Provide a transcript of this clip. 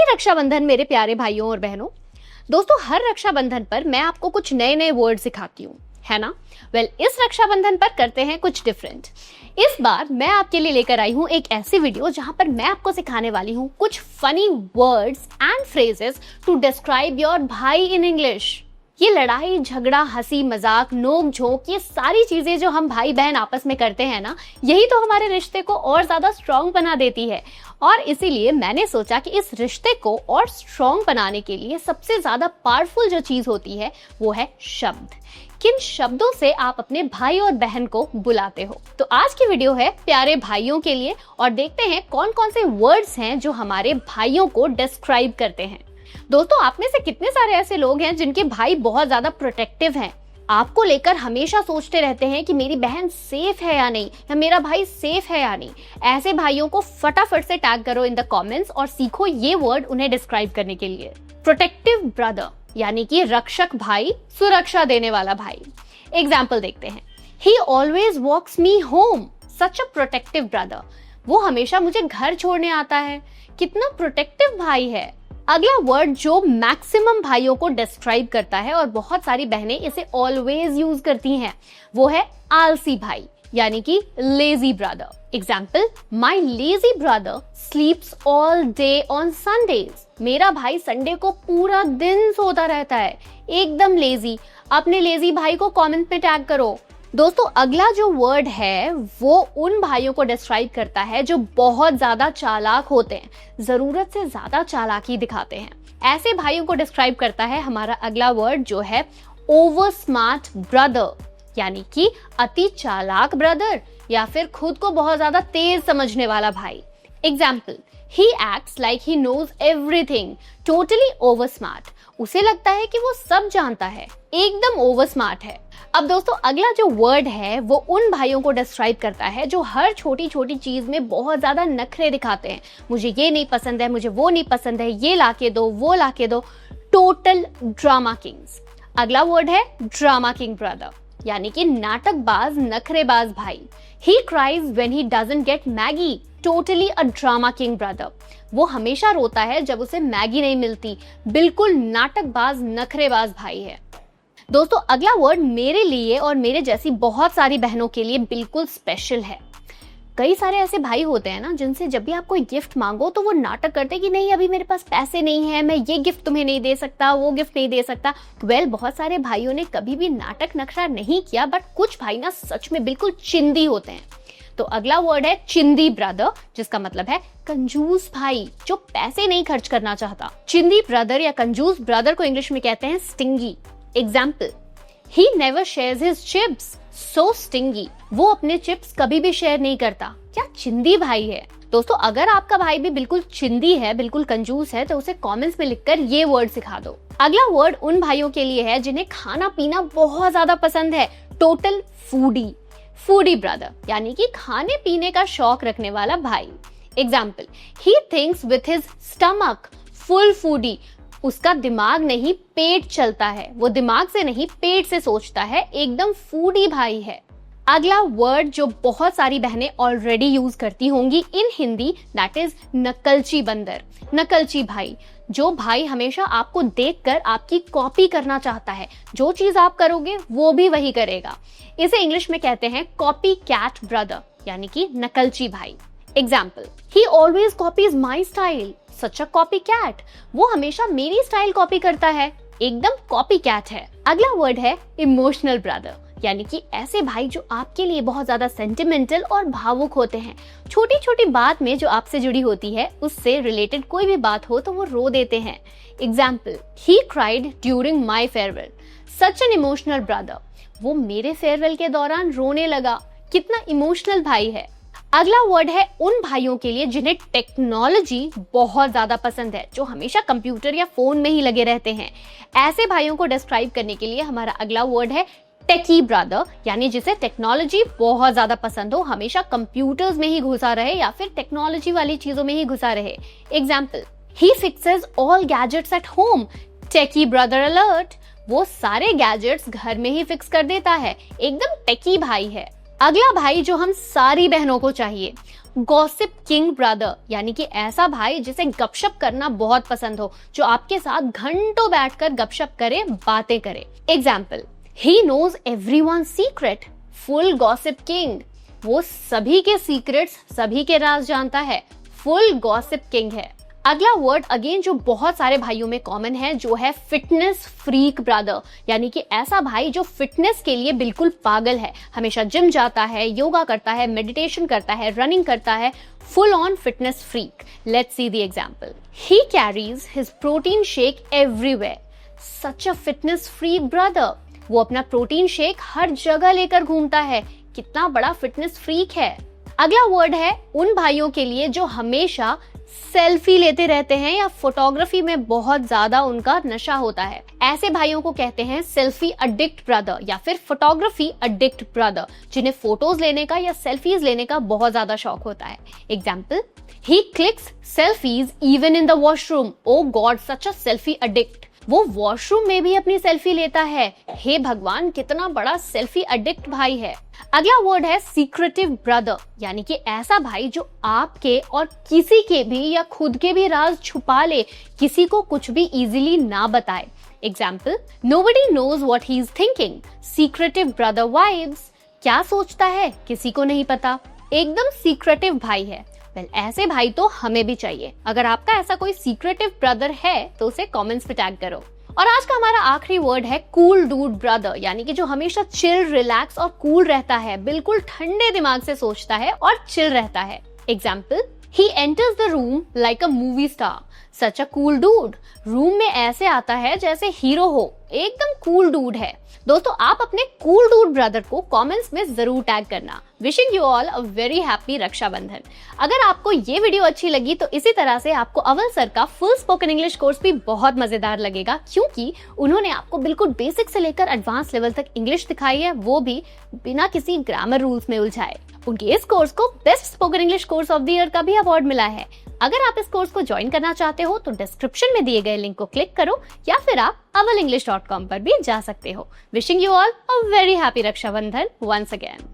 Happy Rakshabandhan मेरे प्यारे भाइयों और बहनों। दोस्तों, हर रक्षाबंधन पर मैं आपको कुछ नए नए वर्ड सिखाती हूँ, है ना? इस रक्षाबंधन पर करते हैं कुछ डिफरेंट। इस बार मैं आपके लिए लेकर आई हूँ एक ऐसी वीडियो जहां पर मैं आपको सिखाने वाली हूँ कुछ funny words and phrases to describe your भाई इन इंग्लिश। ये लड़ाई झगड़ा, हंसी मजाक, नोक झोंक, ये सारी चीजें जो हम भाई बहन आपस में करते हैं ना, यही तो हमारे रिश्ते को और ज्यादा स्ट्रॉन्ग बना देती है। और इसीलिए मैंने सोचा कि इस रिश्ते को और स्ट्रॉन्ग बनाने के लिए सबसे ज्यादा पावरफुल जो चीज होती है वो है शब्द। किन शब्दों से आप अपने भाई और बहन को बुलाते हो? तो आज की वीडियो है प्यारे भाइयों के लिए और देखते हैं कौन कौन से वर्ड्स हैं जो हमारे भाइयों को डिस्क्राइब करते हैं। दोस्तों, आप में से कितने सारे ऐसे लोग हैं जिनके भाई बहुत ज्यादा प्रोटेक्टिव हैं, आपको लेकर हमेशा सोचते रहते हैं कि मेरी बहन सेफ है या नहीं, या मेरा भाई सेफ है या नहीं। ऐसे भाइयों को फटाफट से टैग करो इन द कमेंट्स और सीखो ये वर्ड उन्हें डिस्क्राइब करने के लिए। प्रोटेक्टिव ब्रदर यानी कि रक्षक भाई, सुरक्षा देने वाला भाई। एग्जाम्पल देखते हैं। He always walks me home, such a protective brother. वो हमेशा मुझे घर छोड़ने आता है, कितना प्रोटेक्टिव भाई है। अगला वर्ड जो मैक्सिमम भाइयों को डिस्क्राइब करता है और बहुत सारी बहनें इसे ऑलवेज यूज करती हैं, वो है आलसी भाई यानी कि lazy brother. Example, my lazy brother स्लीप्स all day on Sundays. मेरा भाई संडे को पूरा दिन सोता रहता है, एकदम लेजी। अपने लेजी भाई को कमेंट में टैग करो। दोस्तों, अगला जो वर्ड है वो उन भाइयों को डिस्क्राइब करता है जो बहुत ज्यादा चालाक होते हैं, जरूरत से ज्यादा चालाकी दिखाते हैं। ऐसे भाइयों को डिस्क्राइब करता है हमारा अगला वर्ड जो है ओवर स्मार्ट ब्रदर यानी कि अति चालाक ब्रदर या फिर खुद को बहुत ज्यादा तेज समझने वाला भाई। Example, he acts like he knows everything, totally over smart. उसे लगता है कि वो सब जानता है, एकदम ओवर स्मार्ट है। अब दोस्तों, अगला जो वर्ड है वो उन भाइयों को डिस्क्राइब करता है जो हर छोटी छोटी चीज में बहुत ज्यादा नखरे दिखाते हैं। मुझे ये नहीं पसंद है, मुझे वो नहीं पसंद है, ये लाके दो, वो लाके दो। Total drama Kings. अगला वर्ड है ड्रामा किंग ब्रदर यानी कि नाटकबाज, नखरेबाज भाई। ही cries when he doesn't get Maggi, totally a drama king brother. वो हमेशा रोता है जब उसे मैगी नहीं मिलती, बिल्कुल नाटकबाज, नखरेबाज भाई है। दोस्तों, अगला वर्ड मेरे लिए और मेरे जैसी बहुत सारी बहनों के लिए बिल्कुल स्पेशल है। कई सारे ऐसे भाई होते हैं ना जिनसे जब भी आप कोई गिफ्ट मांगो तो वो नाटक करते हैं कि नहीं, अभी मेरे पास पैसे नहीं है, मैं ये गिफ्ट तुम्हें नहीं दे सकता, वो गिफ्ट नहीं दे सकता। बहुत सारे भाइयों ने कभी भी नाटक नखरा नहीं किया, बट कुछ भाई ना सच में बिल्कुल चिंदी होते हैं। तो अगला वर्ड है चिंदी ब्रदर, जिसका मतलब है कंजूस भाई जो पैसे नहीं खर्च करना चाहता। चिंदी ब्रदर या कंजूस ब्रदर को इंग्लिश में कहते हैं stingy. Example, he never shares his chips, so stingy. वो अपने चिप्स कभी भी शेयर नहीं करता, क्या चिंदी भाई है। दोस्तों, अगर आपका भाई भी बिल्कुल चिंदी है, बिल्कुल कंजूस है, तो उसे कमेंट्स में लिखकर ये वर्ड सिखा दो। अगला वर्ड उन भाइयों के लिए है जिन्हें खाना पीना बहुत ज्यादा पसंद है, टोटल फूडी। फूडी ब्रदर यानी कि खाने पीने का शौक रखने वाला भाई। Example, he thinks with his stomach, full foodie. उसका दिमाग नहीं पेट चलता है, वो दिमाग से नहीं पेट से सोचता है, एकदम फूडी भाई है। अगला वर्ड जो बहुत सारी बहनें ऑलरेडी यूज करती होंगी इन हिंदी, दैट इज नकलची बंदर, नकलची भाई। जो भाई हमेशा आपको देखकर आपकी कॉपी करना चाहता है, जो चीज आप करोगे वो भी वही करेगा। इसे इंग्लिश में कहते हैं कॉपी कैट ब्रदर यानी कि नकलची भाई। Example, he always copies my style, such a copy cat. वो हमेशा मेरी स्टाइल कॉपी करता है, एकदम कॉपी कैट है। अगला वर्ड है इमोशनल ब्रदर यानी कि ऐसे भाई जो आपके लिए बहुत ज्यादा सेंटिमेंटल और भावुक होते हैं। छोटी छोटी बात में जो आपसे जुड़ी होती है, उससे रिलेटेड कोई भी बात हो तो वो रो देते हैं। Example, he cried during my farewell, such an emotional brother. वो मेरे फेयरवेल के दौरान रोने लगा, कितना इमोशनल भाई है। अगला वर्ड है उन भाइयों के लिए जिन्हें टेक्नोलॉजी बहुत ज्यादा पसंद है, जो हमेशा कंप्यूटर या फोन में ही लगे रहते हैं। ऐसे भाइयों को डिस्क्राइब करने के लिए हमारा अगला वर्ड है टेकी ब्रदर यानी जिसे टेक्नोलॉजी बहुत ज्यादा पसंद हो, हमेशा कंप्यूटर्स में ही घुसा रहे या फिर टेक्नोलॉजी वाली चीजों में ही घुसा रहे। Example, he fixes all gadgets at home, techie brother alert. वो सारे गैजेट्स घर में ही फिक्स कर देता है, एकदम टेकी भाई है। अगला भाई जो हम सारी बहनों को चाहिए गॉसिप किंग ब्रदर, यानी कि ऐसा भाई जिसे गपशप करना बहुत पसंद हो, जो आपके साथ घंटों बैठकर गपशप करे, बातें करे। Example, he knows everyone's secret, full gossip king. वो सभी के सीक्रेट्स, सभी के राज जानता है, फुल गॉसिप किंग है। अगला वर्ड अगेन जो बहुत सारे भाइयों में कॉमन है, जो है फिटनेस फ्रीक ब्रदर, यानी कि ऐसा भाई जो फिटनेस के लिए बिल्कुल पागल है, हमेशा जिम जाता है, योगा करता है, मेडिटेशन करता है, रनिंग करता है, full on fitness freak. Let's see the example. He carries his protein shake everywhere, such a fitness freak brother. वो अपना प्रोटीन शेक हर जगह लेकर घूमता है, कितना बड़ा फिटनेस फ्रीक है। अगला वर्ड है उन भाइयों के लिए जो हमेशा सेल्फी लेते रहते हैं या फोटोग्राफी में बहुत ज्यादा उनका नशा होता है। ऐसे भाइयों को कहते हैं सेल्फी अडिक्ट ब्रदर या फिर फोटोग्राफी अडिक्ट ब्रदर, जिन्हें फोटोज लेने का या सेल्फीज लेने का बहुत ज्यादा शौक होता है। Example, he clicks selfies even in the washroom, oh God such a selfie addict. वो वॉशरूम में भी अपनी सेल्फी लेता है, हे भगवान कितना बड़ा सेल्फी अडिक्ट भाई है। अगला वर्ड है सीक्रेटिव ब्रदर, यानी कि ऐसा भाई जो आपके और किसी के भी या खुद के भी राज छुपा ले, किसी को कुछ भी इजीली ना बताए। Example, nobody knows what he is thinking, secretive brother vibes. क्या सोचता है किसी को नहीं पता, एकदम सीक्रेटिव भाई है। ऐसे भाई तो हमें भी चाहिए। अगर आपका ऐसा कोई सीक्रेटिव ब्रदर है तो उसे कमेंट्स पे टैग करो। और आज का हमारा आखिरी वर्ड है कूल डूड ब्रदर, यानी कि जो हमेशा चिल, रिलैक्स और कूल रहता है, बिल्कुल ठंडे दिमाग से सोचता है और चिल रहता है। Example, he enters the room like a movie star, such a cool dude. Room में ऐसे आता है जैसे हीरो हो, एकदम कूल डूड है। दोस्तों, आप अपने कूल डूड ब्रदर को कमेंट्स में जरूर टैग करना। Wishing you all a very happy Rakshabandhan. अगर आपको ये वीडियो अच्छी लगी तो इसी तरह से आपको अव्वल सर का फुल स्पोकन इंग्लिश कोर्स भी बहुत मजेदार लगेगा, क्योंकि उन्होंने आपको बिल्कुल बेसिक से लेकर एडवांस लेवल तक इंग्लिश दिखाई है, वो भी बिना किसी ग्रामर रूल्स में उलझाए। उनके इस कोर्स को best spoken English course of the year का भी अवार्ड मिला है। अगर आप इस कोर्स को ज्वाइन करना चाहते हो तो डिस्क्रिप्शन में दिए गए लिंक को क्लिक करो, या फिर आप awalenglish.com पर भी जा सकते हो। Wishing you all a very happy Rakshabandhan once again.